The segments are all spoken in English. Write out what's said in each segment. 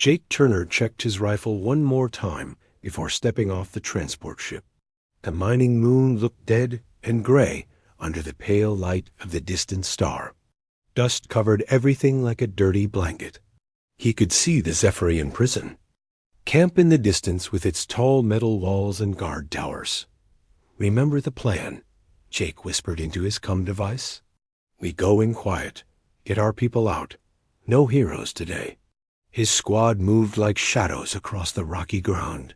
Jake Turner checked his rifle one more time before stepping off the transport ship. The mining moon looked dead and gray under the pale light of the distant star. Dust covered everything like a dirty blanket. He could see the Zephyrian prison. Camp in the distance with its tall metal walls and guard towers. "Remember the plan," Jake whispered into his cum device. "We go in quiet, get our people out. No heroes today." His squad moved like shadows across the rocky ground.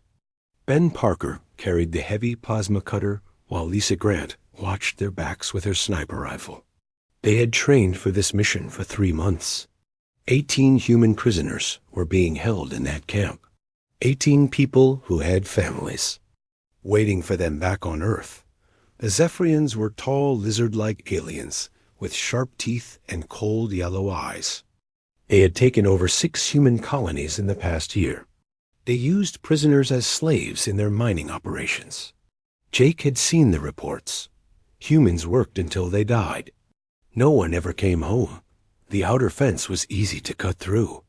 Ben Parker carried the heavy plasma cutter while Lisa Grant watched their backs with her sniper rifle. They had trained for this mission for 3 months. 18 human prisoners were being held in that camp. 18 people who had families, waiting for them back on Earth. The Zephyrians were tall, lizard-like aliens with sharp teeth and cold yellow eyes. They had taken over 6 human colonies in the past year. They used prisoners as slaves in their mining operations. Jake had seen the reports. Humans worked until they died. No one ever came home. The outer fence was easy to cut through.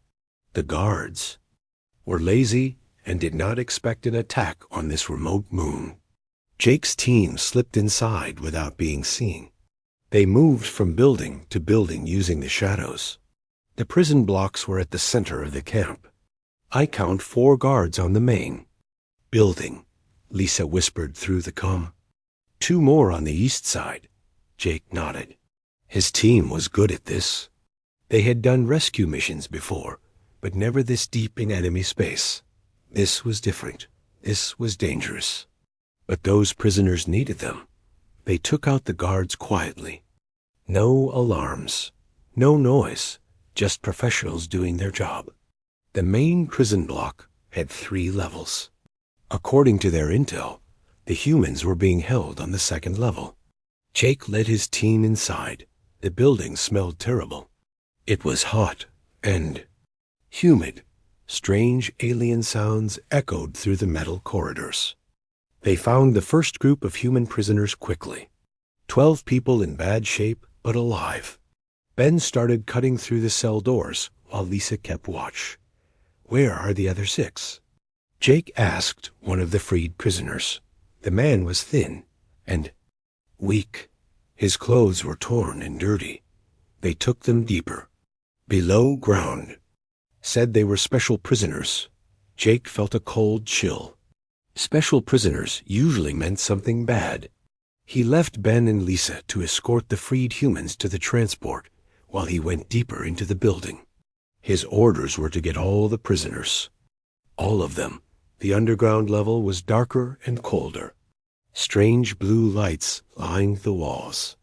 The guards were lazy and did not expect an attack on this remote moon. Jake's team slipped inside without being seen. They moved from building to building using the shadows. The prison blocks were at the center of the camp. "I count 4 guards on the main building," Lisa whispered through the comm. 2 more on the east side. Jake nodded. His team was good at this. They had done rescue missions before, but never this deep in enemy space. This was different. This was dangerous. But those prisoners needed them. They took out the guards quietly. No alarms, no noise, just professionals doing their job. The main prison block had 3 levels. According to their intel, the humans were being held on the 2nd level. Jake led his team inside. The building smelled terrible. It was hot and humid. Strange alien sounds echoed through the metal corridors. They found the first group of human prisoners quickly. 12 people in bad shape but alive. Ben started cutting through the cell doors while Lisa kept watch. "Where are the other 6? Jake asked one of the freed prisoners. The man was thin and weak. His clothes were torn and dirty. They took them deeper, below ground. Said they were special prisoners. Jake felt a cold chill. Special prisoners usually meant something bad. He left Ben and Lisa to escort the freed humans to the transport while he went deeper into the building. His orders were to get all the prisoners. All of them. The underground level was darker and colder. Strange blue lights lined the walls.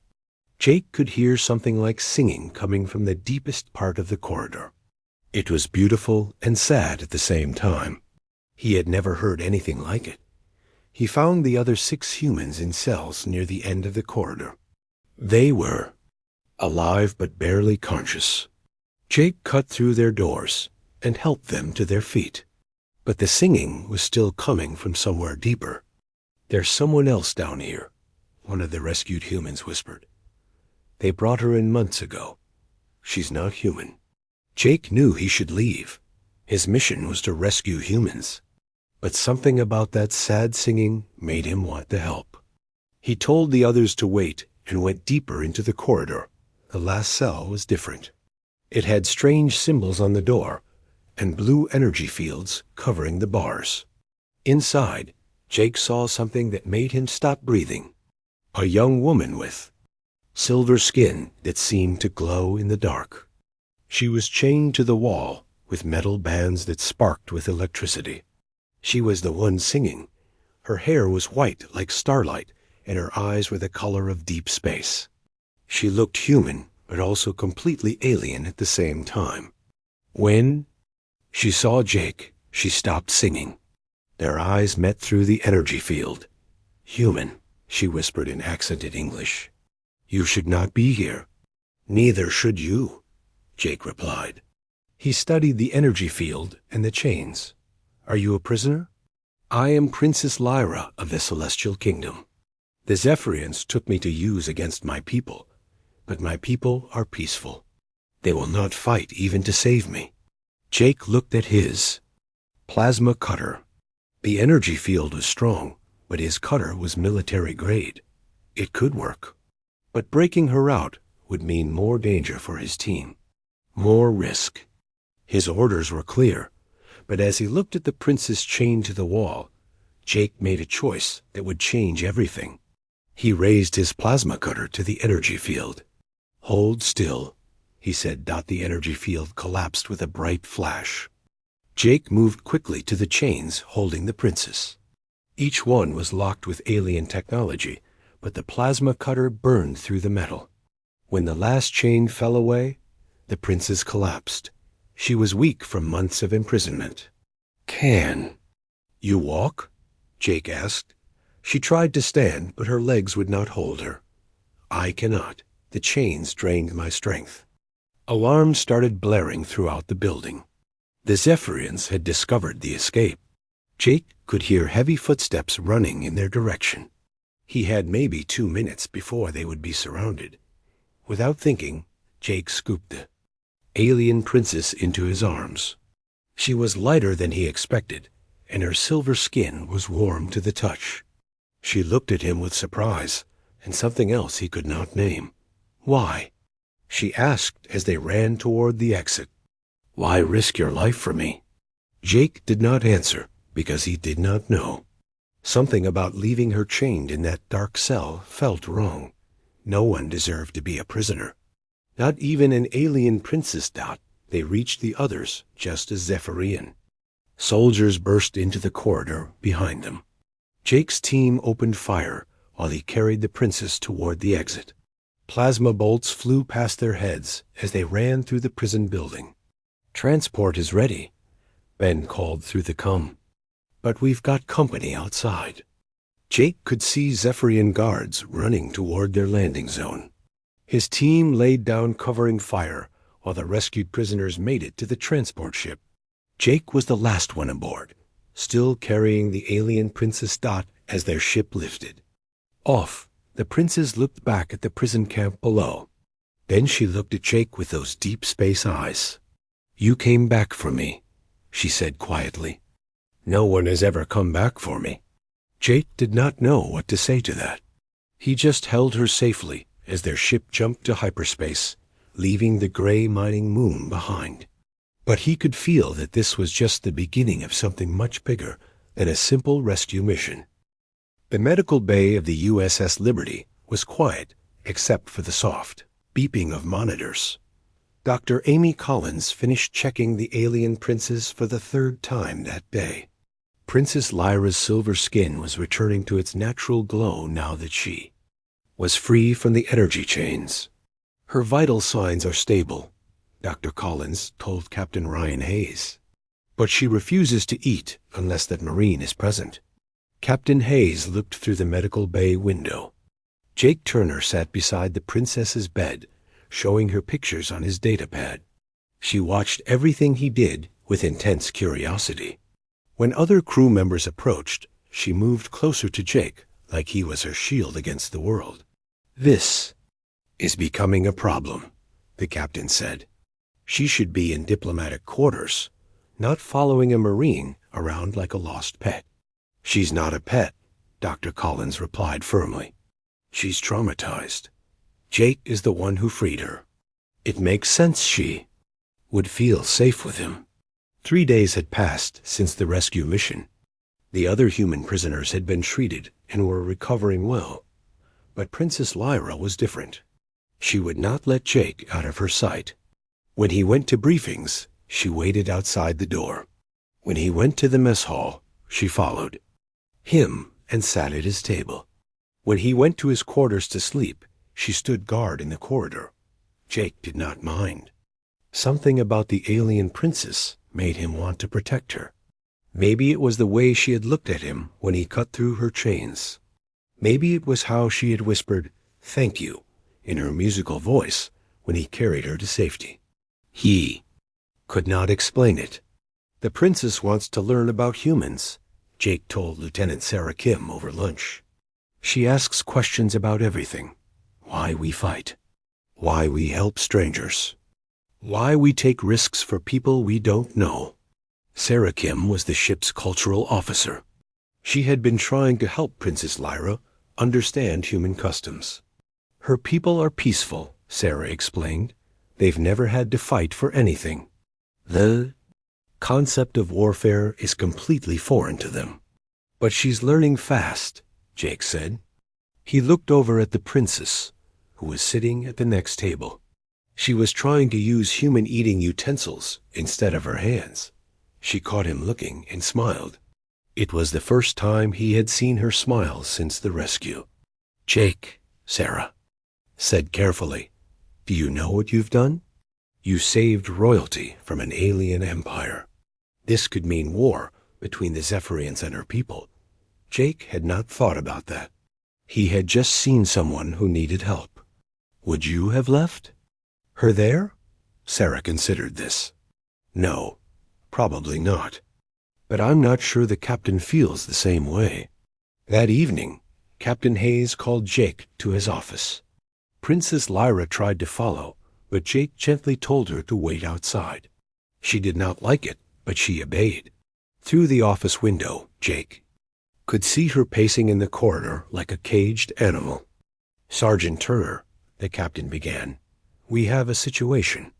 Jake could hear something like singing coming from the deepest part of the corridor. It was beautiful and sad at the same time. He had never heard anything like it. He found the other 6 humans in cells near the end of the corridor. They were alive but barely conscious. Jake cut through their doors and helped them to their feet. But the singing was still coming from somewhere deeper. "There's someone else down here," one of the rescued humans whispered. "They brought her in months ago. She's not human." Jake knew he should leave. His mission was to rescue humans. But something about that sad singing made him want the help. He told the others to wait and went deeper into the corridor. The last cell was different. It had strange symbols on the door and blue energy fields covering the bars. Inside, Jake saw something that made him stop breathing. A young woman with silver skin that seemed to glow in the dark. She was chained to the wall with metal bands that sparked with electricity. She was the one singing. Her hair was white like starlight, and her eyes were the color of deep space. She looked human, but also completely alien at the same time. When she saw Jake, she stopped singing. Their eyes met through the energy field. "Human," she whispered in accented English. "You should not be here." "Neither should you," Jake replied. He studied the energy field and the chains. "Are you a prisoner?" "I am Princess Lyra of the Celestial Kingdom. The Zephyrians took me to use against my people, but my people are peaceful. They will not fight even to save me." Jake looked at his plasma cutter. The energy field was strong, but his cutter was military grade. It could work. But breaking her out would mean more danger for his team. More risk. His orders were clear, but as he looked at the princess chained to the wall, Jake made a choice that would change everything. He raised his plasma cutter to the energy field. "Hold still," he said. The energy field collapsed with a bright flash. Jake moved quickly to the chains holding the princess. Each one was locked with alien technology, but the plasma cutter burned through the metal. When the last chain fell away, the princess collapsed. She was weak from months of imprisonment. "Can you walk?" Jake asked. She tried to stand, but her legs would not hold her. "I cannot. The chains drained my strength." Alarms started blaring throughout the building. The Zephyrians had discovered the escape. Jake could hear heavy footsteps running in their direction. He had maybe 2 minutes before they would be surrounded. Without thinking, Jake scooped the alien princess into his arms. She was lighter than he expected, and her silver skin was warm to the touch. She looked at him with surprise, and something else he could not name. "Why?" she asked as they ran toward the exit. "Why risk your life for me?" Jake did not answer because he did not know. Something about leaving her chained in that dark cell felt wrong. No one deserved to be a prisoner. Not even an alien princess. They reached the others just as Zephyrian. Soldiers burst into the corridor behind them. Jake's team opened fire while he carried the princess toward the exit. Plasma bolts flew past their heads as they ran through the prison building. "Transport is ready," Ben called through the comm. "But we've got company outside." Jake could see Zephyrian guards running toward their landing zone. His team laid down covering fire while the rescued prisoners made it to the transport ship. Jake was the last one aboard, still carrying the alien Princess as their ship lifted. Off, the princess looked back at the prison camp below. Then she looked at Jake with those deep space eyes. "You came back for me," she said quietly. "No one has ever come back for me." Jake did not know what to say to that. He just held her safely as their ship jumped to hyperspace, leaving the gray mining moon behind. But he could feel that this was just the beginning of something much bigger than a simple rescue mission. The medical bay of the USS Liberty was quiet except for the soft beeping of monitors. Dr. Amy Collins finished checking the alien princess for the 3rd time that day. Princess Lyra's silver skin was returning to its natural glow now that she was free from the energy chains. "Her vital signs are stable," Dr. Collins told Captain Ryan Hayes. "But she refuses to eat unless that Marine is present." Captain Hayes looked through the medical bay window. Jake Turner sat beside the princess's bed, showing her pictures on his datapad. She watched everything he did with intense curiosity. When other crew members approached, she moved closer to Jake like he was her shield against the world. "This is becoming a problem," the captain said. "She should be in diplomatic quarters, not following a Marine around like a lost pet." "She's not a pet," Dr. Collins replied firmly. "She's traumatized. Jake is the one who freed her. It makes sense she would feel safe with him." 3 days had passed since the rescue mission. The other human prisoners had been treated and were recovering well. But Princess Lyra was different. She would not let Jake out of her sight. When he went to briefings, she waited outside the door. When he went to the mess hall, she followed him and sat at his table. When he went to his quarters to sleep, she stood guard in the corridor. Jake did not mind. Something about the alien princess made him want to protect her. Maybe it was the way she had looked at him when he cut through her chains. Maybe it was how she had whispered, "Thank you," in her musical voice when he carried her to safety. He could not explain it. "The princess wants to learn about humans," Jake told Lieutenant Sarah Kim over lunch. "She asks questions about everything. Why we fight. Why we help strangers. Why we take risks for people we don't know. Sarah Kim was the ship's cultural officer. She had been trying to help Princess Lyra understand human customs. Her people are peaceful, Sarah explained. They've never had to fight for anything. The concept of warfare is completely foreign to them. But she's learning fast, Jake said. He looked over at the princess, who was sitting at the next table. She was trying to use human eating utensils instead of her hands. She caught him looking and smiled. It was the first time he had seen her smile since the rescue. Jake, Sarah said carefully, do you know what you've done? You saved royalty from an alien empire. This could mean war between the Zephyrians and her people. Jake had not thought about that. He had just seen someone who needed help. Would you have left her there? Sarah considered this. No, probably not. But I'm not sure the captain feels the same way. That evening, Captain Hayes called Jake to his office. Princess Lyra tried to follow, but Jake gently told her to wait outside. She did not like it, but she obeyed. Through the office window, Jake could see her pacing in the corridor like a caged animal. Sergeant Turner, the captain began, we have a situation.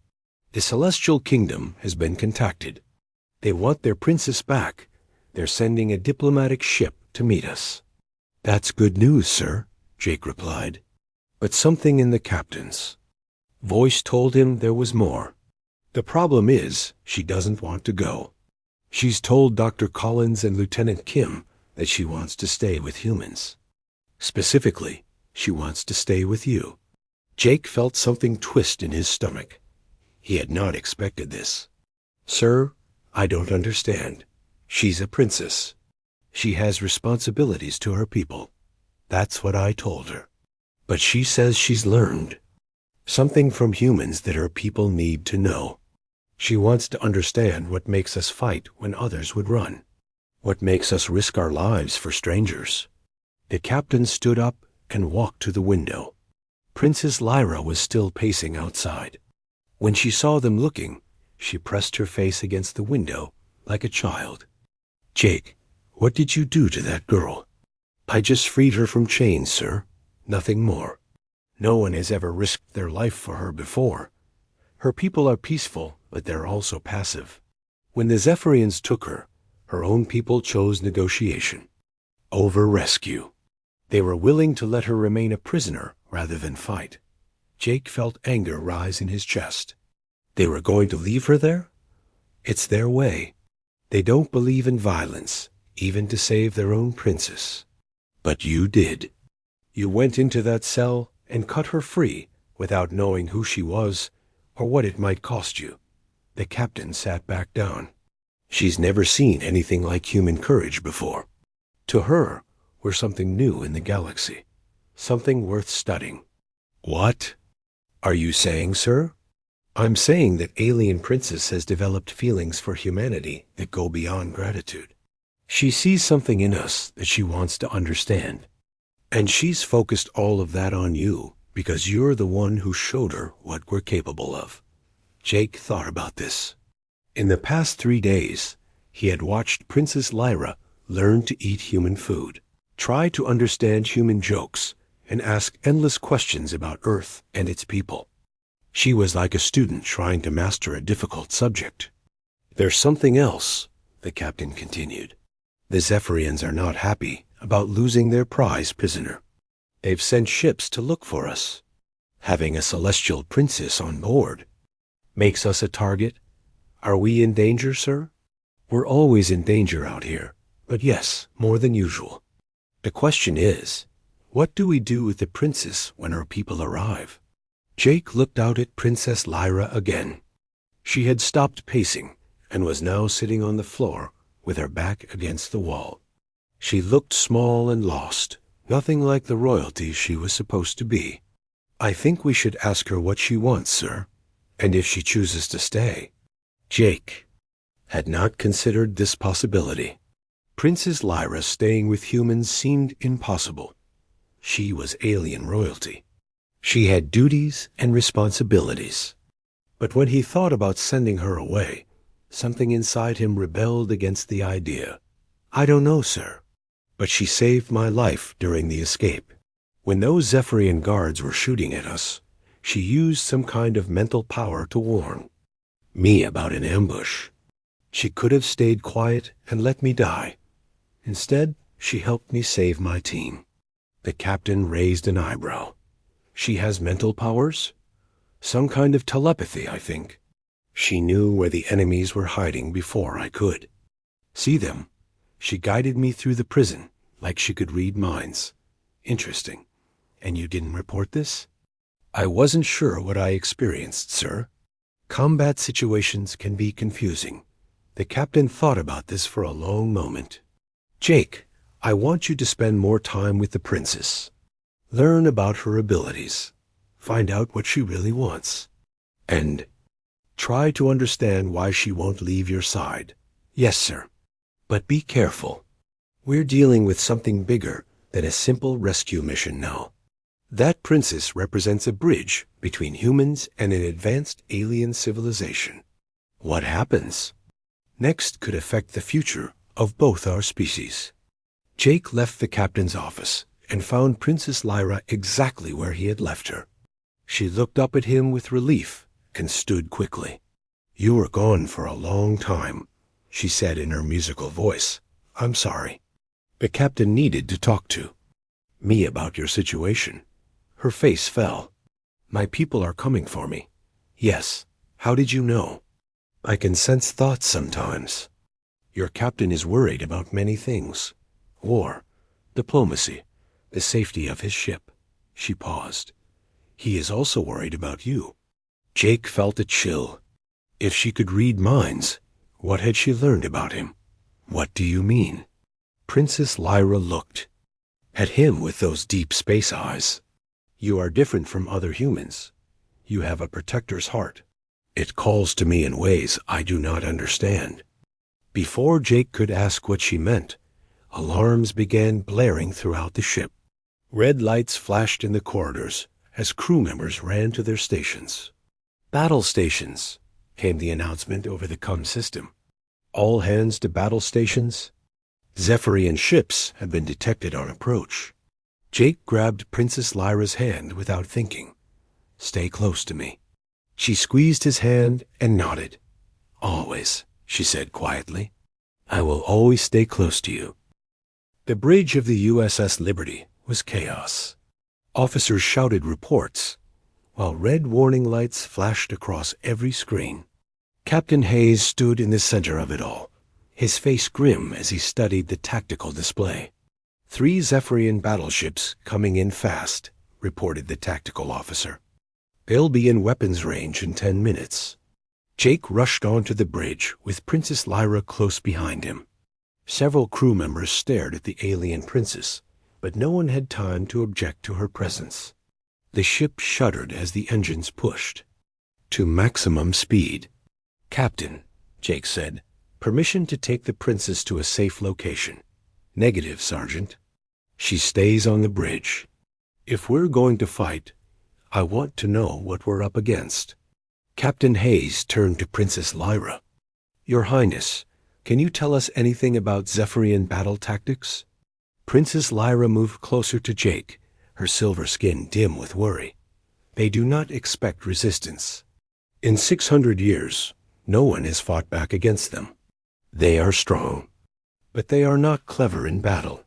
The Celestial Kingdom has been contacted. They want their princess back. They're sending a diplomatic ship to meet us. That's good news, sir, Jake replied. But something in the captain's voice told him there was more. The problem is, she doesn't want to go. She's told Dr. Collins and Lieutenant Kim that she wants to stay with humans. Specifically, she wants to stay with you. Jake felt something twist in his stomach. He had not expected this. Sir, I don't understand. She's a princess. She has responsibilities to her people. That's what I told her. But she says she's learned something from humans that her people need to know. She wants to understand what makes us fight when others would run. What makes us risk our lives for strangers. The captain stood up and walked to the window. Princess Lyra was still pacing outside. When she saw them looking, she pressed her face against the window like a child. Jake, what did you do to that girl? I just freed her from chains, sir. Nothing more. No one has ever risked their life for her before. Her people are peaceful, but they're also passive. When the Zephyrians took her, her own people chose negotiation over rescue. They were willing to let her remain a prisoner rather than fight. Jake felt anger rise in his chest. They were going to leave her there? It's their way. They don't believe in violence, even to save their own princess. But you did. You went into that cell and cut her free without knowing who she was or what it might cost you. The captain sat back down. She's never seen anything like human courage before. To her, we're something new in the galaxy, something worth studying. What are you saying, sir? I'm saying that Alien Princess has developed feelings for humanity that go beyond gratitude. She sees something in us that she wants to understand. And she's focused all of that on you because you're the one who showed her what we're capable of. Jake thought about this. In the past 3 days, he had watched Princess Lyra learn to eat human food, try to understand human jokes, and ask endless questions about Earth and its people. She was like a student trying to master a difficult subject. There's something else, the captain continued. The Zephyrians are not happy about losing their prize prisoner. They've sent ships to look for us. Having a celestial princess on board makes us a target. Are we in danger, sir? We're always in danger out here, but yes, more than usual. The question is, what do we do with the princess when her people arrive? Jake looked out at Princess Lyra again. She had stopped pacing and was now sitting on the floor with her back against the wall. She looked small and lost, nothing like the royalty she was supposed to be. I think we should ask her what she wants, sir, and if she chooses to stay. Jake had not considered this possibility. Princess Lyra staying with humans seemed impossible. She was alien royalty. She had duties and responsibilities. But when he thought about sending her away, something inside him rebelled against the idea. I don't know, sir, but she saved my life during the escape. When those Zephyrian guards were shooting at us, she used some kind of mental power to warn me about an ambush. She could have stayed quiet and let me die. Instead, she helped me save my team. The captain raised an eyebrow. She has mental powers? Some kind of telepathy, I think. She knew where the enemies were hiding before I could see them. She guided me through the prison like she could read minds. Interesting. And you didn't report this? I wasn't sure what I experienced, sir. Combat situations can be confusing. The captain thought about this for a long moment. Jake, I want you to spend more time with the princess. Learn about her abilities. Find out what she really wants. And try to understand why she won't leave your side. Yes, sir. But be careful. We're dealing with something bigger than a simple rescue mission now. That princess represents a bridge between humans and an advanced alien civilization. What happens next could affect the future of both our species. Jake left the captain's office and found Princess Lyra exactly where he had left her. She looked up at him with relief and stood quickly. You were gone for a long time, she said in her musical voice. I'm sorry. The captain needed to talk to me about your situation. Her face fell. My people are coming for me. Yes. How did you know? I can sense thoughts sometimes. Your captain is worried about many things. War, diplomacy, the safety of his ship. She paused. He is also worried about you. Jake felt a chill. If she could read minds, what had she learned about him? What do you mean? Princess Lyra looked at him with those deep space eyes. You are different from other humans. You have a protector's heart. It calls to me in ways I do not understand. Before Jake could ask what she meant, alarms began blaring throughout the ship. Red lights flashed in the corridors as crew members ran to their stations. Battle stations, came the announcement over the comm system. All hands to battle stations. Zephyrian ships had been detected on approach. Jake grabbed Princess Lyra's hand without thinking. Stay close to me. She squeezed his hand and nodded. Always, she said quietly. I will always stay close to you. The bridge of the USS Liberty was chaos. Officers shouted reports, while red warning lights flashed across every screen. Captain Hayes stood in the center of it all, his face grim as he studied the tactical display. 3 Zephyrian battleships coming in fast, reported the tactical officer. They'll be in weapons range in 10 minutes. Jake rushed onto the bridge with Princess Lyra close behind him. Several crew members stared at the alien princess, but no one had time to object to her presence. The ship shuddered as the engines pushed to maximum speed. Captain, Jake said, permission to take the princess to a safe location. Negative, Sergeant. She stays on the bridge. If we're going to fight, I want to know what we're up against. Captain Hayes turned to Princess Lyra. Your Highness, can you tell us anything about Zephyrian battle tactics? Princess Lyra moved closer to Jake, her silver skin dim with worry. They do not expect resistance. In 600 years, no one has fought back against them. They are strong, but they are not clever in battle.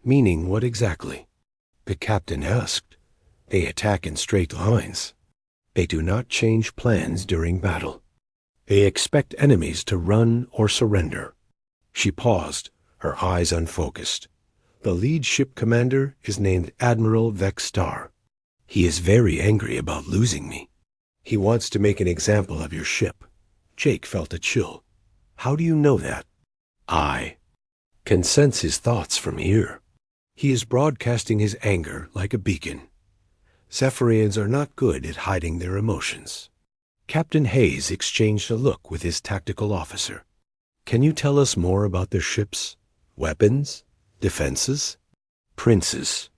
Meaning what exactly? The captain asked. They attack in straight lines. They do not change plans during battle. They expect enemies to run or surrender. She paused, her eyes unfocused. The lead ship commander is named Admiral Vexstar. He is very angry about losing me. He wants to make an example of your ship. Jake felt a chill. How do you know that? I can sense his thoughts from here. He is broadcasting his anger like a beacon. Zephyrians are not good at hiding their emotions. Captain Hayes exchanged a look with his tactical officer. Can you tell us more about their ships? Weapons? Defenses? Princes.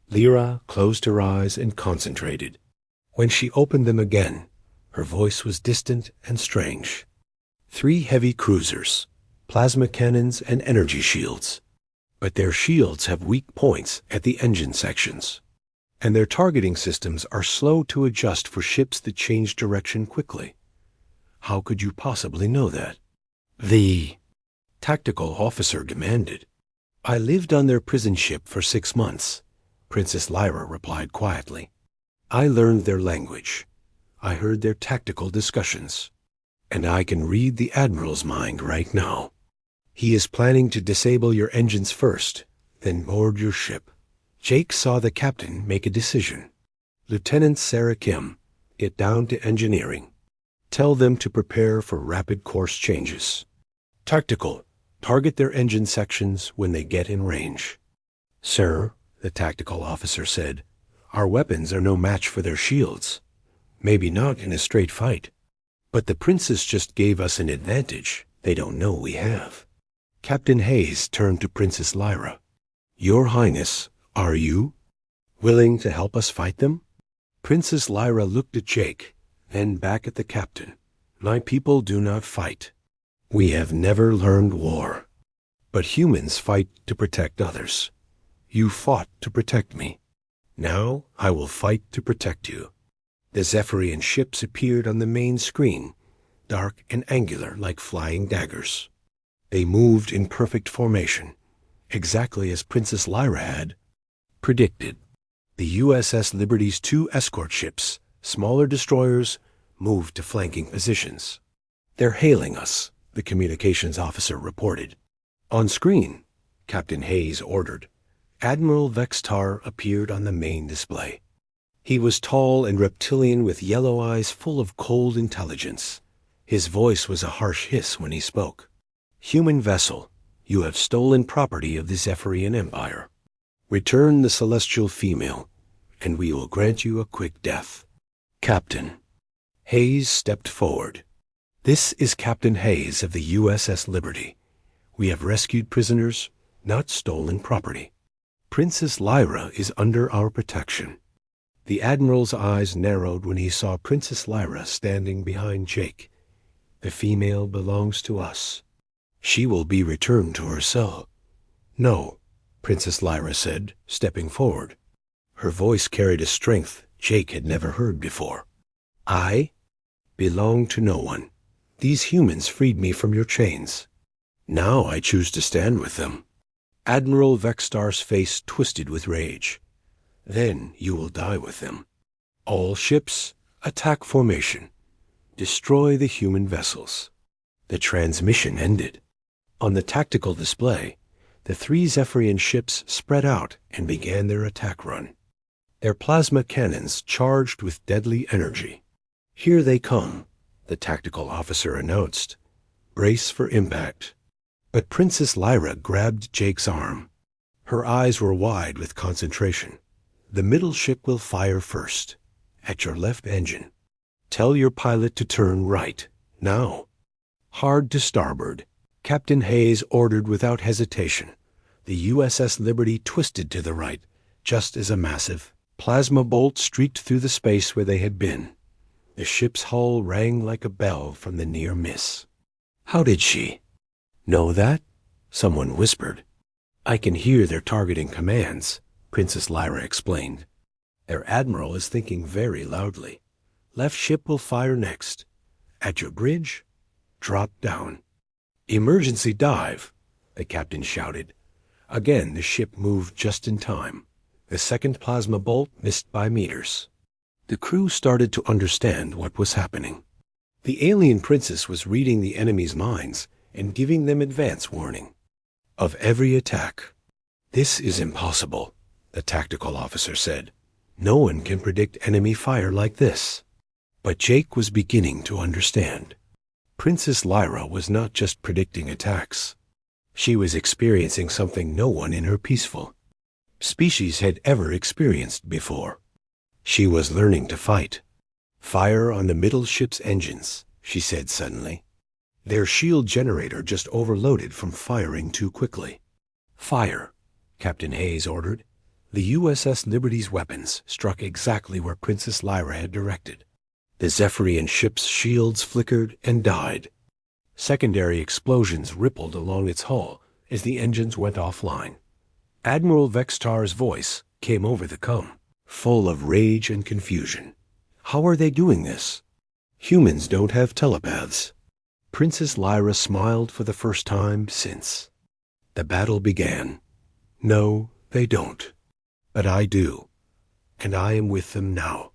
Lyra closed her eyes and concentrated. When she opened them again, Her voice was distant and strange. 3 heavy cruisers, plasma cannons and energy shields. But their shields have weak points at the engine sections, and their targeting systems are slow to adjust for ships that change direction quickly. How could you possibly know that? The tactical officer demanded. I lived on their prison ship for 6 months, Princess Lyra replied quietly. I learned their language. I heard their tactical discussions. And I can read the Admiral's mind right now. He is planning to disable your engines first, then board your ship. Jake saw the captain make a decision. Lieutenant Sarah Kim, get down to engineering. Tell them to prepare for rapid course changes. Tactical, target their engine sections when they get in range. Sir, the tactical officer said, our weapons are no match for their shields. Maybe not in a straight fight. But the princess just gave us an advantage they don't know we have. Captain Hayes turned to Princess Lyra. Your Highness, are you willing to help us fight them? Princess Lyra looked at Jake, then back at the captain. My people do not fight. We have never learned war. But humans fight to protect others. You fought to protect me. Now I will fight to protect you. The Zephyrian ships appeared on the main screen, dark and angular like flying daggers. They moved in perfect formation, exactly as Princess Lyra had predicted. The USS Liberty's 2 escort ships, smaller destroyers, moved to flanking positions. They're hailing us, the communications officer reported. On screen, Captain Hayes ordered. Admiral Vextar appeared on the main display. He was tall and reptilian with yellow eyes full of cold intelligence. His voice was a harsh hiss when he spoke. Human vessel, you have stolen property of the Zephyrian Empire. Return the celestial female, and we will grant you a quick death. Captain. Hayes stepped forward. This is Captain Hayes of the USS Liberty. We have rescued prisoners, not stolen property. Princess Lyra is under our protection. The Admiral's eyes narrowed when he saw Princess Lyra standing behind Jake. The female belongs to us. She will be returned to her cell. No, Princess Lyra said, stepping forward. Her voice carried a strength Jake had never heard before. I belong to no one. These humans freed me from your chains. Now I choose to stand with them. Admiral Vextar's face twisted with rage. Then you will die with them. All ships, attack formation. Destroy the human vessels. The transmission ended. On the tactical display, the 3 Zephyrian ships spread out and began their attack run. Their plasma cannons charged with deadly energy. Here they come, the tactical officer announced. Brace for impact. But Princess Lyra grabbed Jake's arm. Her eyes were wide with concentration. The middle ship will fire first, at your left engine. Tell your pilot to turn right, now. Hard to starboard, Captain Hayes ordered without hesitation. The USS Liberty twisted to the right, just as a massive plasma bolt streaked through the space where they had been. The ship's hull rang like a bell from the near miss. How did she know that? Someone whispered. I can hear their targeting commands, Princess Lyra explained. Their admiral is thinking very loudly. Left ship will fire next. At your bridge, drop down. Emergency dive, the captain shouted. Again the ship moved just in time. The second plasma bolt missed by meters. The crew started to understand what was happening. The alien princess was reading the enemy's minds and giving them advance warning of every attack. This is impossible, the tactical officer said. No one can predict enemy fire like this. But Jake was beginning to understand. Princess Lyra was not just predicting attacks. She was experiencing something no one in her peaceful species had ever experienced before. She was learning to fight. Fire on the middle ship's engines, she said suddenly. Their shield generator just overloaded from firing too quickly. Fire, Captain Hayes ordered. The USS Liberty's weapons struck exactly where Princess Lyra had directed. The Zephyrian ship's shields flickered and died. Secondary explosions rippled along its hull as the engines went offline. Admiral Vextar's voice came over the com, full of rage and confusion. How are they doing this? Humans don't have telepaths. Princess Lyra smiled for the first time since. The battle began. No, they don't. But I do. And I am with them now.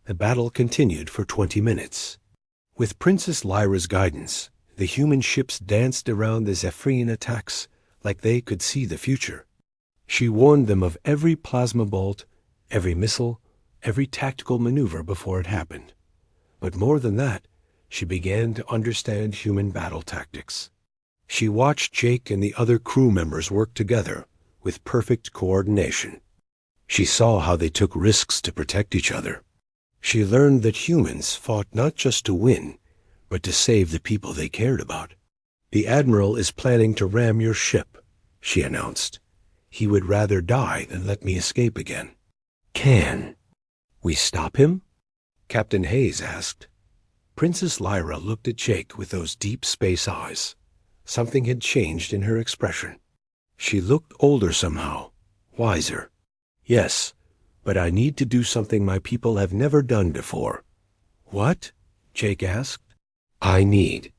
The battle continued for 20 minutes. With Princess Lyra's guidance, the human ships danced around the Zephyrian attacks like they could see the future. She warned them of every plasma bolt, every missile, every tactical maneuver before it happened. But more than that, she began to understand human battle tactics. She watched Jake and the other crew members work together with perfect coordination. She saw how they took risks to protect each other. She learned that humans fought not just to win, but to save the people they cared about. "The Admiral is planning to ram your ship," she announced. "He would rather die than let me escape again." "Can we stop him?" Captain Hayes asked. Princess Lyra looked at Jake with those deep space eyes. Something had changed in her expression. She looked older somehow, wiser. "Yes, but I need to do something my people have never done before." "What?" Jake asked. "I need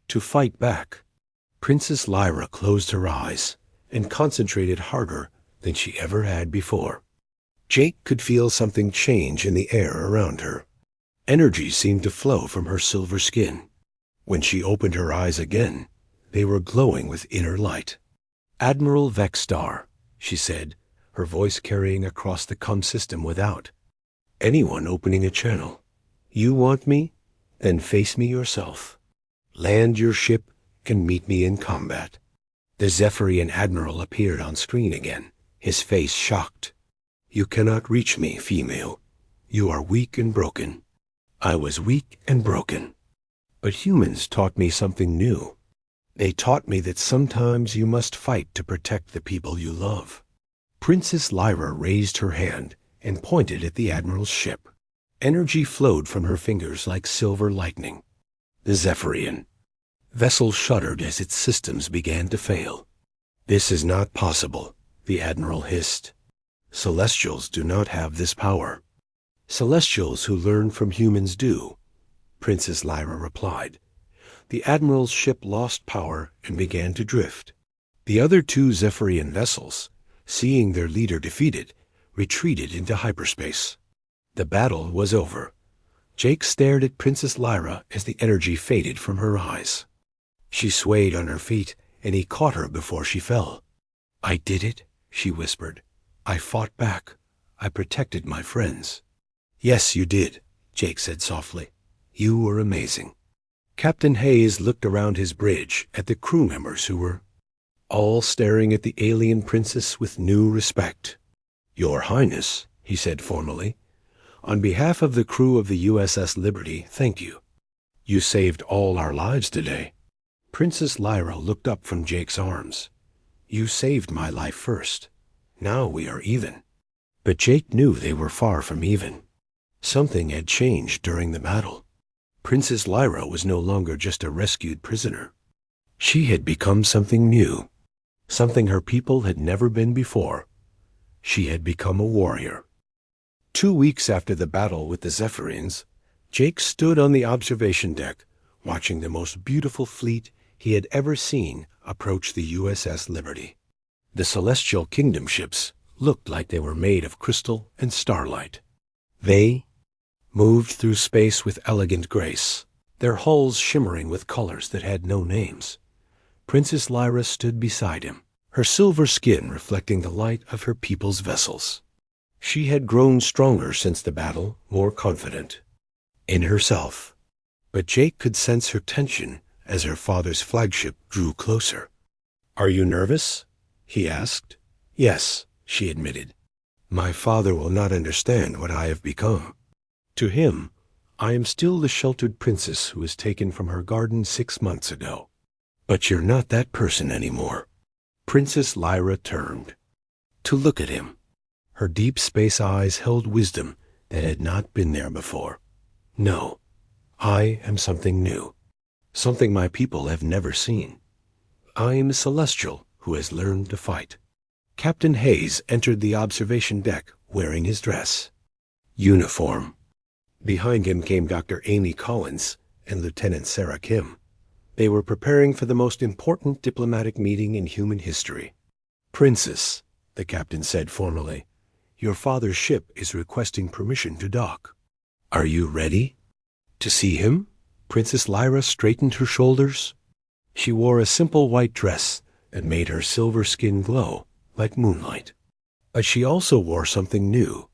to fight back." Princess Lyra closed her eyes and concentrated harder than she ever had before. Jake could feel something change in the air around her. Energy seemed to flow from her silver skin. When she opened her eyes again, they were glowing with inner light. "Admiral Vextar," she said, her voice carrying across the com system without. "Anyone opening a channel. You want me? Then face me yourself. Land your ship and meet me in combat." The Zephyrian Admiral appeared on screen again, his face shocked. "You cannot reach me, female. You are weak and broken." I was weak and broken. But humans taught me something new. They taught me that sometimes you must fight to protect the people you love. Princess Lyra raised her hand and pointed at the Admiral's ship. Energy flowed from her fingers like silver lightning. The Zephyrian vessel shuddered as its systems began to fail. "This is not possible," the Admiral hissed. "Celestials do not have this power." "Celestials who learn from humans do," Princess Lyra replied. The Admiral's ship lost power and began to drift. The other two Zephyrian vessels, seeing their leader defeated, retreated into hyperspace. The battle was over. Jake stared at Princess Lyra as the energy faded from her eyes. She swayed on her feet, and he caught her before she fell. "I did it," she whispered. "I fought back. I protected my friends." "Yes, you did," Jake said softly. "You were amazing." Captain Hayes looked around his bridge at the crew members who were all staring at the alien princess with new respect. "Your Highness," he said formally, "on behalf of the crew of the USS Liberty, thank you. You saved all our lives today." Princess Lyra looked up from Jake's arms. "You saved my life first. Now we are even." But Jake knew they were far from even. Something had changed during the battle. Princess Lyra was no longer just a rescued prisoner. She had become something new, something her people had never been before. She had become a warrior. 2 weeks after the battle with the Zephyrians, Jake stood on the observation deck, watching the most beautiful fleet he had ever seen approach the USS Liberty. The Celestial Kingdom ships looked like they were made of crystal and starlight. They moved through space with elegant grace, their hulls shimmering with colors that had no names. Princess Lyra stood beside him, her silver skin reflecting the light of her people's vessels. She had grown stronger since the battle, more confident in herself. But Jake could sense her tension as her father's flagship drew closer. "Are you nervous?" he asked. "Yes," she admitted. "My father will not understand what I have become. To him, I am still the sheltered princess who was taken from her garden 6 months ago. But you're not that person anymore." Princess Lyra turned to look at him. Her deep space eyes held wisdom that had not been there before. "No, I am something new, something my people have never seen. I am a celestial who has learned to fight. Captain Hayes entered the observation deck wearing his dress. Uniform. Behind him came Dr. Amy Collins and Lieutenant Sarah Kim. They were preparing for the most important diplomatic meeting in human history. Princess, the captain said formally, your father's ship is requesting permission to dock. Are you ready? To see him? Princess Lyra straightened her shoulders. She wore a simple white dress that made her silver skin glow like moonlight. But she also wore something new,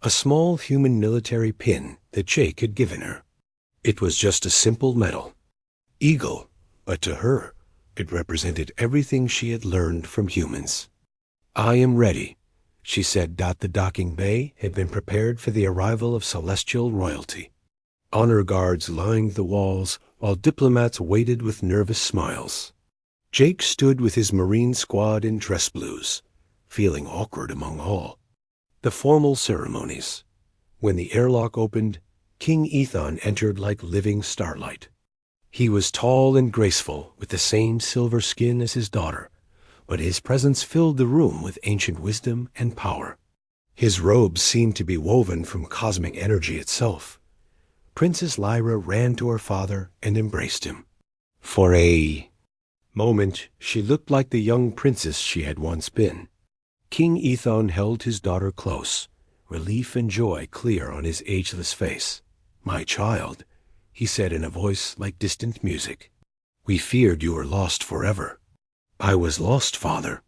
a small human military pin that Jake had given her. It was just a simple medal. Eagle, but to her, it represented everything she had learned from humans. I am ready, she said. The docking bay had been prepared for the arrival of celestial royalty. Honor guards lined the walls while diplomats waited with nervous smiles. Jake stood with his Marine squad in dress blues, feeling awkward among all. The formal ceremonies. When the airlock opened, King Ethon entered like living starlight. He was tall and graceful, with the same silver skin as his daughter, but his presence filled the room with ancient wisdom and power. His robes seemed to be woven from cosmic energy itself. Princess Lyra ran to her father and embraced him. For a moment, she looked like the young princess she had once been. King Ethon held his daughter close, relief and joy clear on his ageless face. My child, he said in a voice like distant music. We feared you were lost forever. I was lost, father,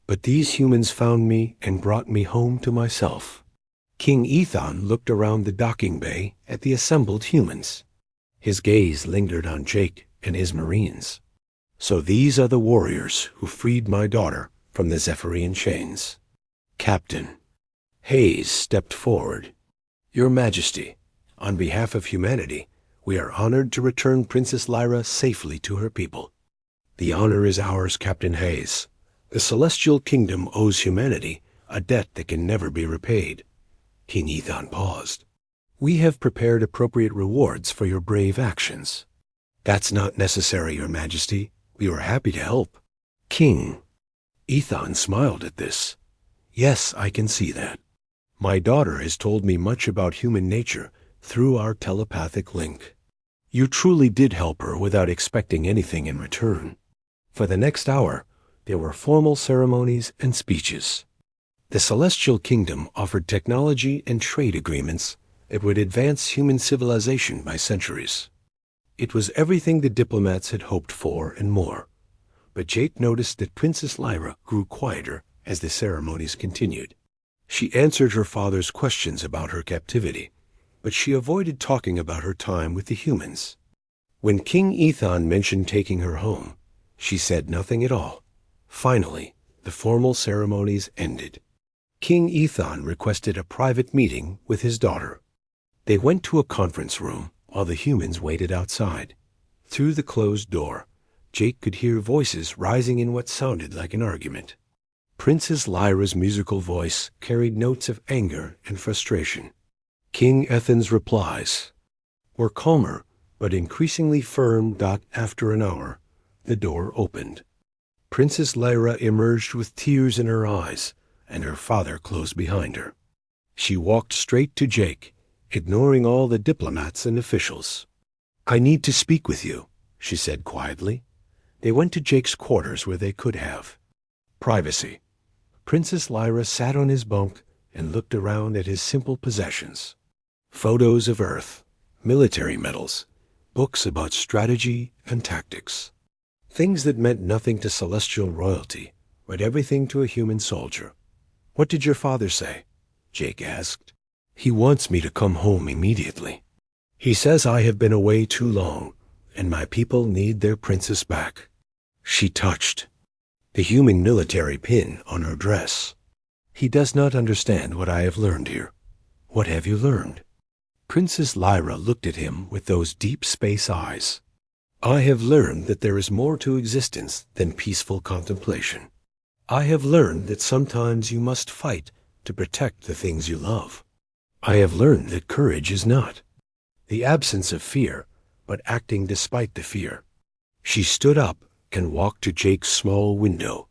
but these humans found me and brought me home to myself. King Ethon looked around the docking bay at the assembled humans. His gaze lingered on Jake and his Marines. So these are the warriors who freed my daughter from the Zephyrian chains. Captain Hayes stepped forward. Your Majesty, on behalf of humanity, we are honored to return Princess Lyra safely to her people. The honor is ours, Captain Hayes. The Celestial Kingdom owes humanity a debt that can never be repaid. King Ethon paused. We have prepared appropriate rewards for your brave actions. That's not necessary, Your Majesty. We were happy to help. King Ethon smiled at this. Yes, I can see that. My daughter has told me much about human nature through our telepathic link. You truly did help her without expecting anything in return. For the next hour, there were formal ceremonies and speeches. The Celestial Kingdom offered technology and trade agreements that would advance human civilization by centuries. It was everything the diplomats had hoped for and more. But Jake noticed that Princess Lyra grew quieter as the ceremonies continued. She answered her father's questions about her captivity, but she avoided talking about her time with the humans. When King Ethon mentioned taking her home, she said nothing at all. Finally, the formal ceremonies ended. King Ethon requested a private meeting with his daughter. They went to a conference room while the humans waited outside. Through the closed door, Jake could hear voices rising in what sounded like an argument. Princess Lyra's musical voice carried notes of anger and frustration. King Ethon's replies were calmer but increasingly firm. After an hour, the door opened. Princess Lyra emerged with tears in her eyes, and her father closed behind her. She walked straight to Jake, ignoring all the diplomats and officials. I need to speak with you, she said quietly. They went to Jake's quarters where they could have privacy. Princess Lyra sat on his bunk and looked around at his simple possessions. Photos of Earth, military medals, books about strategy and tactics. Things that meant nothing to celestial royalty, but everything to a human soldier. What did your father say? Jake asked. He wants me to come home immediately. He says I have been away too long, and my people need their princess back. She touched the human military pin on her dress. He does not understand what I have learned here. What have you learned? Princess Lyra looked at him with those deep space eyes. I have learned that there is more to existence than peaceful contemplation. I have learned that sometimes you must fight to protect the things you love. I have learned that courage is not the absence of fear, but acting despite the fear. She stood up and walked to Jake's small window.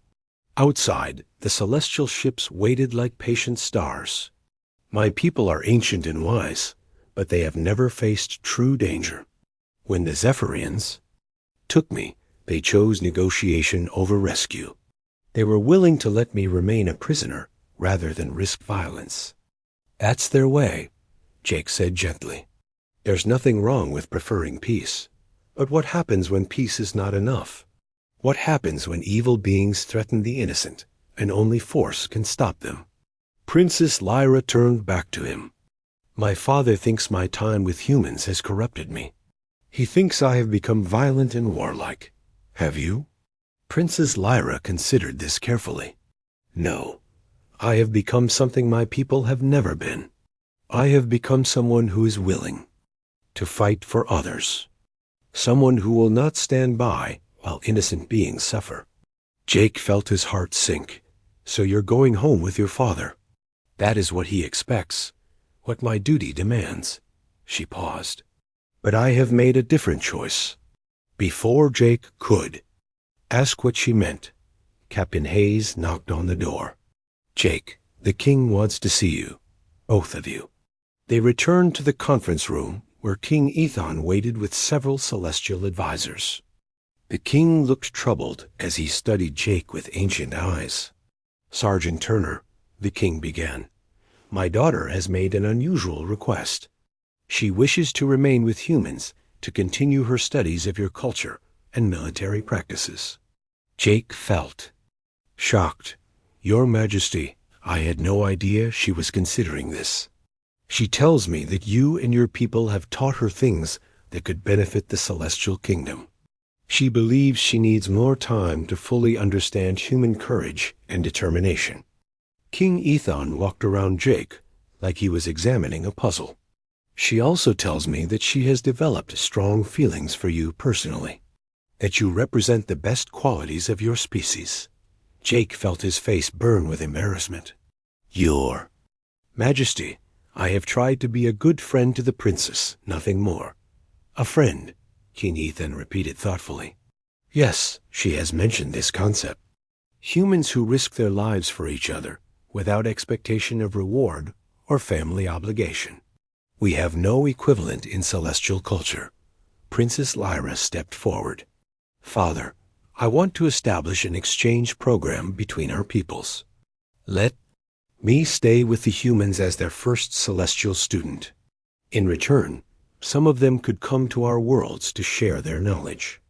Outside, the celestial ships waited like patient stars. My people are ancient and wise, but they have never faced true danger. When the Zephyrians took me, they chose negotiation over rescue. They were willing to let me remain a prisoner rather than risk violence. That's their way, Jake said gently. There's nothing wrong with preferring peace. But what happens when peace is not enough? What happens when evil beings threaten the innocent, and only force can stop them? Princess Lyra turned back to him. My father thinks my time with humans has corrupted me. He thinks I have become violent and warlike. Have you? Princess Lyra considered this carefully. No. I have become something my people have never been. I have become someone who is willing to fight for others. Someone who will not stand by while innocent beings suffer. Jake felt his heart sink. So you're going home with your father. That is what he expects, what my duty demands. She paused. But I have made a different choice. Before Jake could ask what she meant, Captain Hayes knocked on the door. Jake, the king wants to see you, both of you. They returned to the conference room where King Ethon waited with several celestial advisors. The king looked troubled as he studied Jake with ancient eyes. Sergeant Turner, the king began, my daughter has made an unusual request. She wishes to remain with humans to continue her studies of your culture and military practices. Jake felt shocked. Your Majesty, I had no idea she was considering this. She tells me that you and your people have taught her things that could benefit the celestial kingdom. She believes she needs more time to fully understand human courage and determination. King Ethon walked around Jake like he was examining a puzzle. She also tells me that she has developed strong feelings for you personally, that you represent the best qualities of your species. Jake felt his face burn with embarrassment. Your Majesty, I have tried to be a good friend to the princess, nothing more. A friend, King Ethon repeated thoughtfully. Yes, she has mentioned this concept. Humans who risk their lives for each other without expectation of reward or family obligation. We have no equivalent in celestial culture. Princess Lyra stepped forward. Father, I want to establish an exchange program between our peoples. Let me stay with the humans as their first celestial student. In return, some of them could come to our worlds to share their knowledge.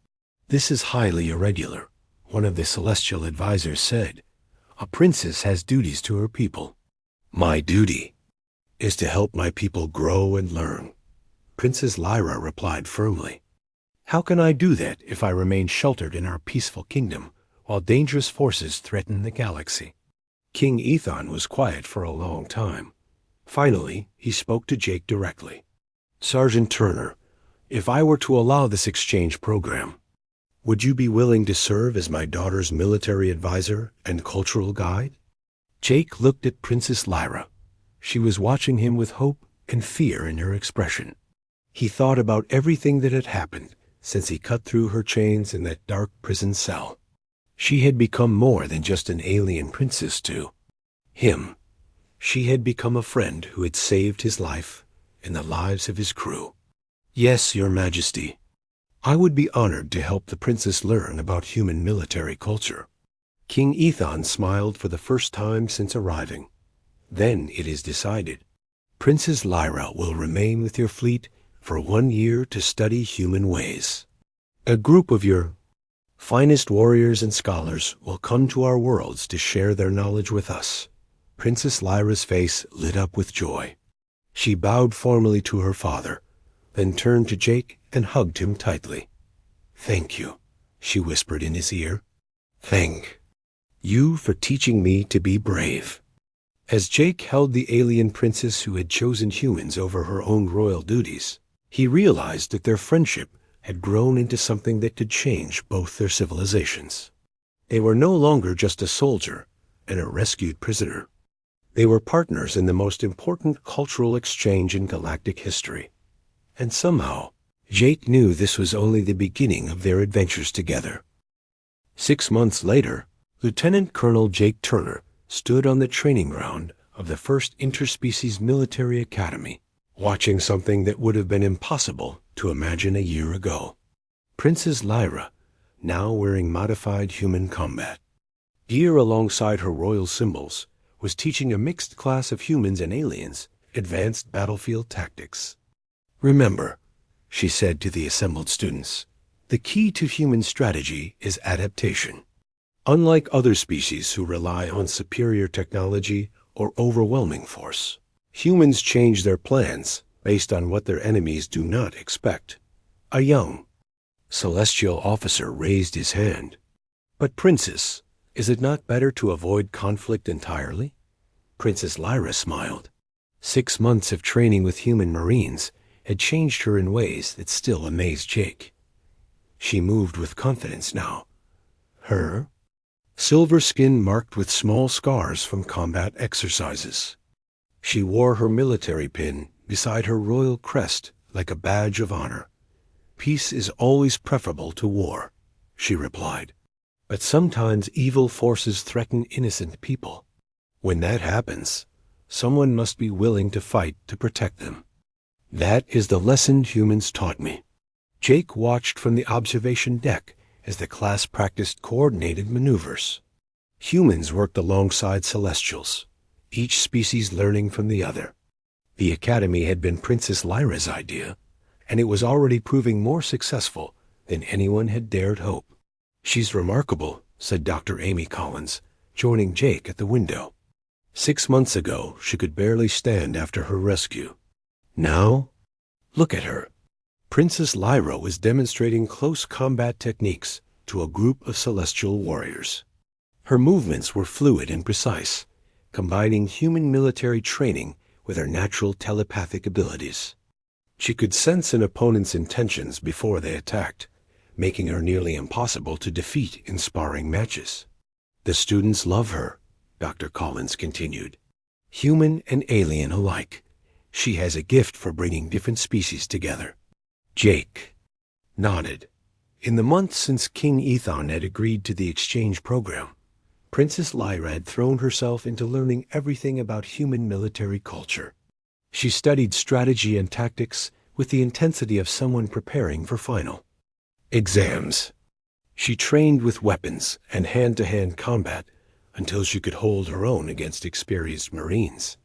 This is highly irregular, one of the celestial advisors said. A princess has duties to her people. My duty is to help my people grow and learn. Princess Lyra replied firmly. How can I do that if I remain sheltered in our peaceful kingdom while dangerous forces threaten the galaxy? King Ethon was quiet for a long time. Finally, he spoke to Jake directly. Sergeant Turner, if I were to allow this exchange program, would you be willing to serve as my daughter's military advisor and cultural guide? Jake looked at Princess Lyra. She was watching him with hope and fear in her expression. He thought about everything that had happened since he cut through her chains in that dark prison cell. She had become more than just an alien princess to him. She had become a friend who had saved his life and the lives of his crew. Yes, Your Majesty. I would be honored to help the princess learn about human military culture. King Ethon smiled for the first time since arriving. Then it is decided. Princess Lyra will remain with your fleet for 1 year to study human ways. A group of your finest warriors and scholars will come to our worlds to share their knowledge with us. Princess Lyra's face lit up with joy. She bowed formally to her father, then turned to Jake and hugged him tightly. Thank you, she whispered in his ear. Thank you for teaching me to be brave. As Jake held the alien princess who had chosen humans over her own royal duties, he realized that their friendship had grown into something that could change both their civilizations. They were no longer just a soldier and a rescued prisoner. They were partners in the most important cultural exchange in galactic history. And somehow, Jake knew this was only the beginning of their adventures together. 6 months later, Lieutenant Colonel Jake Turner stood on the training ground of the first Interspecies Military Academy, watching something that would have been impossible to imagine a year ago. Princess Lyra, now wearing modified human combat gear alongside her royal symbols, was teaching a mixed class of humans and aliens advanced battlefield tactics. "Remember," she said to the assembled students, "the key to human strategy is adaptation. Unlike other species who rely on superior technology or overwhelming force, humans change their plans based on what their enemies do not expect." A young celestial officer raised his hand. "But Princess, is it not better to avoid conflict entirely?" Princess Lyra smiled. 6 months of training with human Marines had changed her in ways that still amazed Jake. She moved with confidence now. Her silver skin marked with small scars from combat exercises. She wore her military pin beside her royal crest like a badge of honor. "Peace is always preferable to war," she replied. "But sometimes evil forces threaten innocent people. When that happens, someone must be willing to fight to protect them. That is the lesson humans taught me." Jake watched from the observation deck as the class practiced coordinated maneuvers. Humans worked alongside Celestials, each species learning from the other. The academy had been Princess Lyra's idea, and it was already proving more successful than anyone had dared hope. "She's remarkable," said Dr. Amy Collins, joining Jake at the window. 6 months ago, she could barely stand after her rescue. Now, look at her. Princess Lyra was demonstrating close combat techniques to a group of celestial warriors. Her movements were fluid and precise, combining human military training with her natural telepathic abilities. She could sense an opponent's intentions before they attacked, making her nearly impossible to defeat in sparring matches. "The students love her," Dr. Collins continued. "Human and alien alike. She has a gift for bringing different species together." Jake nodded. In the months since King Ethon had agreed to the exchange program, Princess Lyra had thrown herself into learning everything about human military culture. She studied strategy and tactics with the intensity of someone preparing for final exams. She trained with weapons and hand-to-hand combat until she could hold her own against experienced Marines.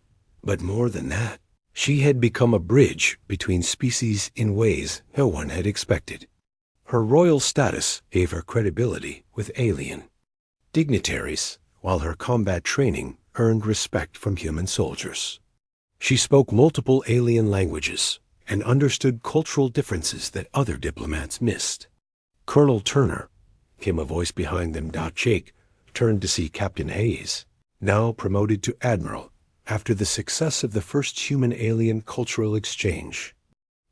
But more than that, she had become a bridge between species in ways no one had expected. Her royal status gave her credibility with alien dignitaries, while her combat training earned respect from human soldiers. She spoke multiple alien languages and understood cultural differences that other diplomats missed. "Colonel Turner," came a voice behind them. Jake turned to see Captain Hayes, now promoted to Admiral after the success of the first human-alien cultural exchange.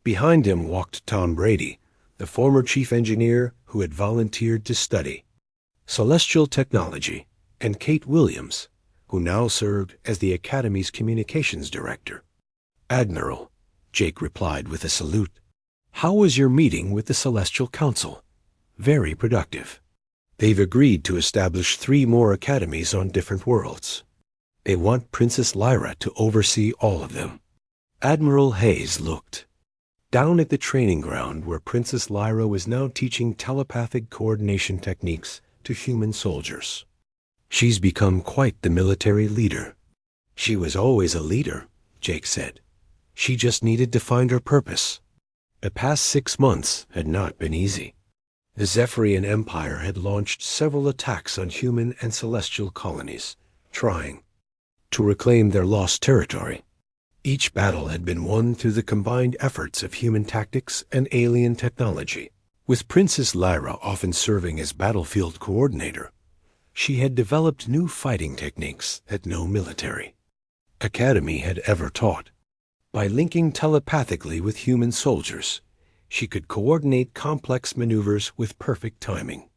Behind him walked Tom Brady, the former chief engineer who had volunteered to study celestial technology, and Kate Williams, who now served as the Academy's communications director. "Admiral," Jake replied with a salute. "How was your meeting with the Celestial Council?" "Very productive. They've agreed to establish 3 more academies on different worlds. They want Princess Lyra to oversee all of them." Admiral Hayes looked down at the training ground where Princess Lyra was now teaching telepathic coordination techniques to human soldiers. "She's become quite the military leader." "She was always a leader," Jake said. "She just needed to find her purpose." The past 6 months had not been easy. The Zephyrian Empire had launched several attacks on human and celestial colonies, trying to reclaim their lost territory. Each battle had been won through the combined efforts of human tactics and alien technology. With Princess Lyra often serving as battlefield coordinator, she had developed new fighting techniques that no military academy had ever taught. By linking telepathically with human soldiers, she could coordinate complex maneuvers with perfect timing.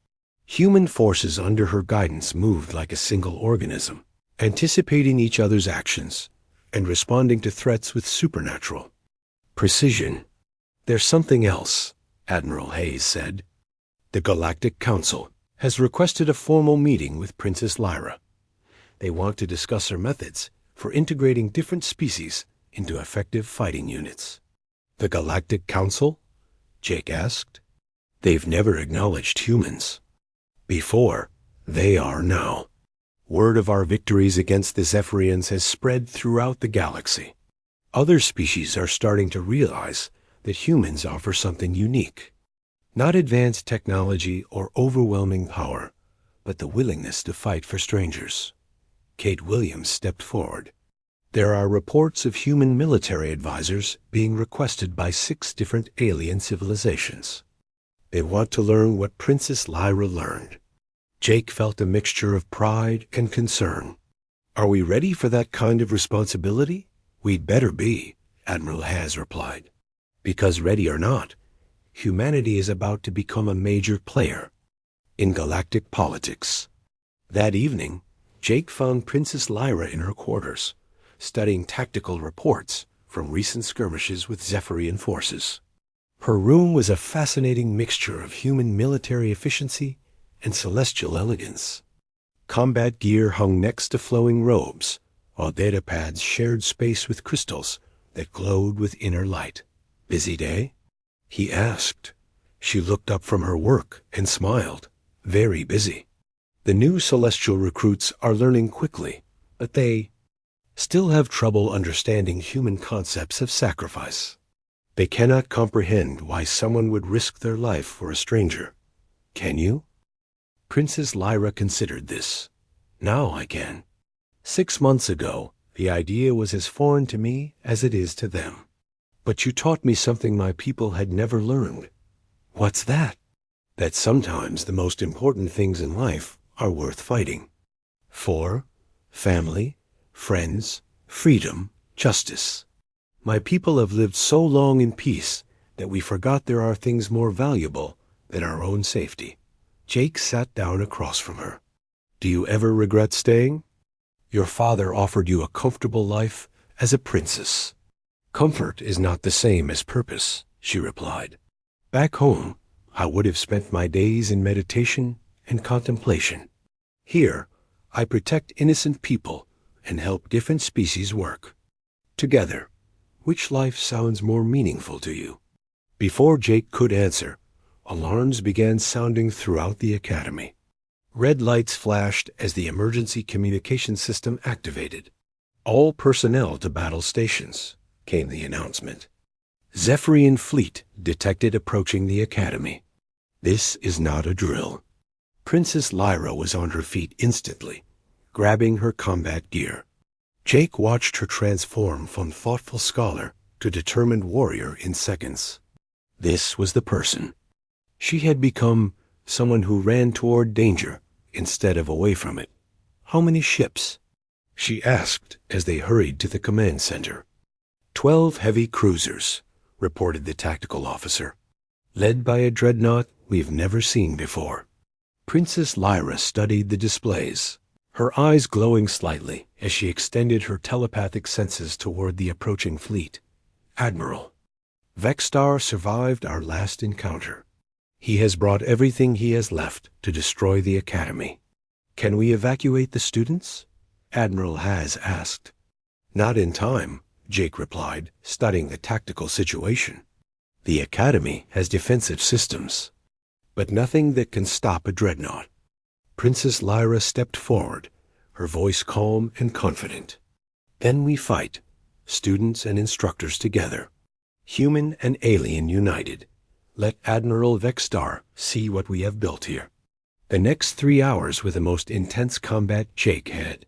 Human forces under her guidance moved like a single organism, anticipating each other's actions and responding to threats with supernatural precision. There's something else, Admiral Hayes said. The Galactic Council has requested a formal meeting with Princess Lyra. They want to discuss her methods for integrating different species into effective fighting units. The Galactic Council? Jake asked. They've never acknowledged humans. Before, they are now. Word of our victories against the Zephyrians has spread throughout the galaxy. Other species are starting to realize that humans offer something unique. Not advanced technology or overwhelming power, but the willingness to fight for strangers. Kate Williams stepped forward. There are reports of human military advisors being requested by 6 different alien civilizations. They want to learn what Princess Lyra learned. Jake felt a mixture of pride and concern. Are we ready for that kind of responsibility? We'd better be, Admiral Hayes replied. Because ready or not, humanity is about to become a major player in galactic politics. That evening, Jake found Princess Lyra in her quarters, studying tactical reports from recent skirmishes with Zephyrian forces. Her room was a fascinating mixture of human military efficiency and celestial elegance. Combat gear hung next to flowing robes, while data pads shared space with crystals that glowed with inner light. Busy day? He asked. She looked up from her work and smiled. Very busy. The new celestial recruits are learning quickly, but they still have trouble understanding human concepts of sacrifice. They cannot comprehend why someone would risk their life for a stranger. Can you? Princess Lyra considered this. Now I can. 6 months ago, the idea was as foreign to me as it is to them. But you taught me something my people had never learned. What's that? That sometimes the most important things in life are worth fighting. For family, friends, freedom, justice. My people have lived so long in peace that we forgot there are things more valuable than our own safety. Jake sat down across from her. Do you ever regret staying? Your father offered you a comfortable life as a princess. Comfort is not the same as purpose, she replied. Back home, I would have spent my days in meditation and contemplation. Here, I protect innocent people and help different species work. Together, which life sounds more meaningful to you? Before Jake could answer, alarms began sounding throughout the academy. Red lights flashed as the emergency communication system activated. All personnel to battle stations, came the announcement. Zephyrian fleet detected approaching the academy. This is not a drill. Princess Lyra was on her feet instantly, grabbing her combat gear. Jake watched her transform from thoughtful scholar to determined warrior in seconds. This was the person. She had become someone who ran toward danger instead of away from it. How many ships? She asked as they hurried to the command center. 12 heavy cruisers, reported the tactical officer, led by a dreadnought we've never seen before. Princess Lyra studied the displays, her eyes glowing slightly as she extended her telepathic senses toward the approaching fleet. Admiral, Vexstar survived our last encounter. He has brought everything he has left to destroy the academy. Can we evacuate the students? Admiral Hayes asked. Not in time, Jake replied, studying the tactical situation. The academy has defensive systems, but nothing that can stop a dreadnought. Princess Lyra stepped forward, her voice calm and confident. Then we fight, students and instructors together, human and alien united. Let Admiral Vexstar see what we have built here. The next 3 hours were the most intense combat Jake had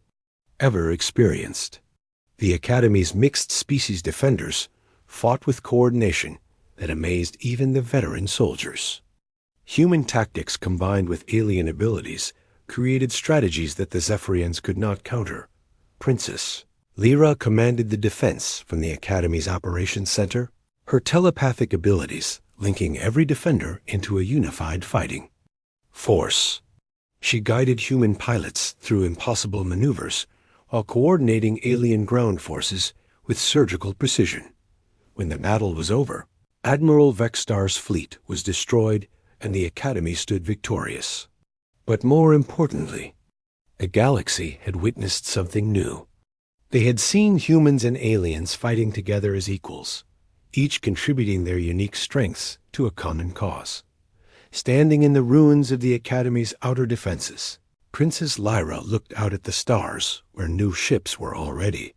ever experienced. The Academy's mixed species defenders fought with coordination that amazed even the veteran soldiers. Human tactics combined with alien abilities created strategies that the Zephyrians could not counter. Princess Lyra commanded the defense from the Academy's operations center, her telepathic abilities linking every defender into a unified fighting force. She guided human pilots through impossible maneuvers while coordinating alien ground forces with surgical precision. When the battle was over, Admiral Vextar's fleet was destroyed and the Academy stood victorious. But more importantly, the galaxy had witnessed something new. They had seen humans and aliens fighting together as equals, each contributing their unique strengths to a common cause. Standing in the ruins of the Academy's outer defenses, Princess Lyra looked out at the stars where new ships were already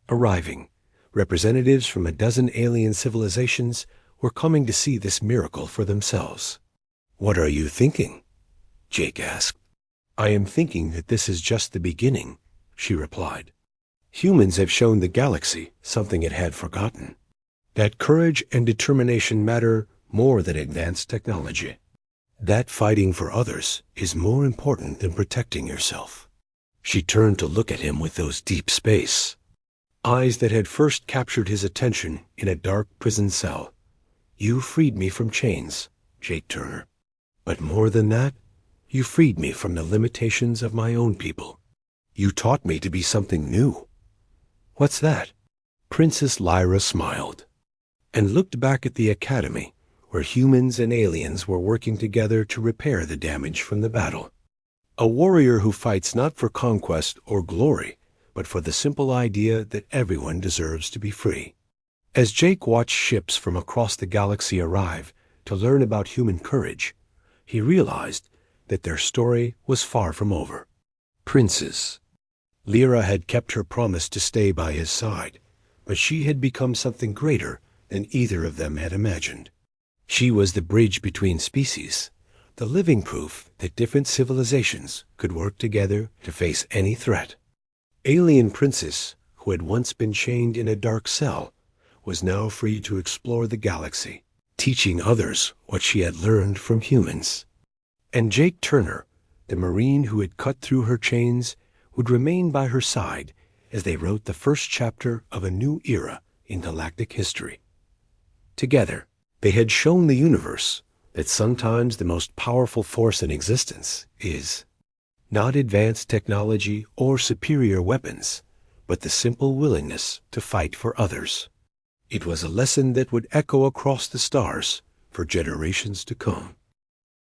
arriving. Representatives from a dozen alien civilizations were coming to see this miracle for themselves. "What are you thinking?" Jake asked. "I am thinking that this is just the beginning," she replied. "Humans have shown the galaxy something it had forgotten, that courage and determination matter more than advanced technology. That fighting for others is more important than protecting yourself." She turned to look at him with those deep space eyes that had first captured his attention in a dark prison cell. "You freed me from chains, Jake Turner. But more than that, you freed me from the limitations of my own people. You taught me to be something new." "What's that?" Princess Lyra smiled and looked back at the Academy, where humans and aliens were working together to repair the damage from the battle. "A warrior who fights not for conquest or glory, but for the simple idea that everyone deserves to be free." As Jake watched ships from across the galaxy arrive to learn about human courage, he realized that their story was far from over. Princess Lyra had kept her promise to stay by his side, but she had become something greater than either of them had imagined. She was the bridge between species, the living proof that different civilizations could work together to face any threat. Alien Princess, who had once been chained in a dark cell, was now free to explore the galaxy, teaching others what she had learned from humans. And Jake Turner, the Marine who had cut through her chains, would remain by her side as they wrote the first chapter of a new era in galactic history. Together, they had shown the universe that sometimes the most powerful force in existence is not advanced technology or superior weapons, but the simple willingness to fight for others. It was a lesson that would echo across the stars for generations to come.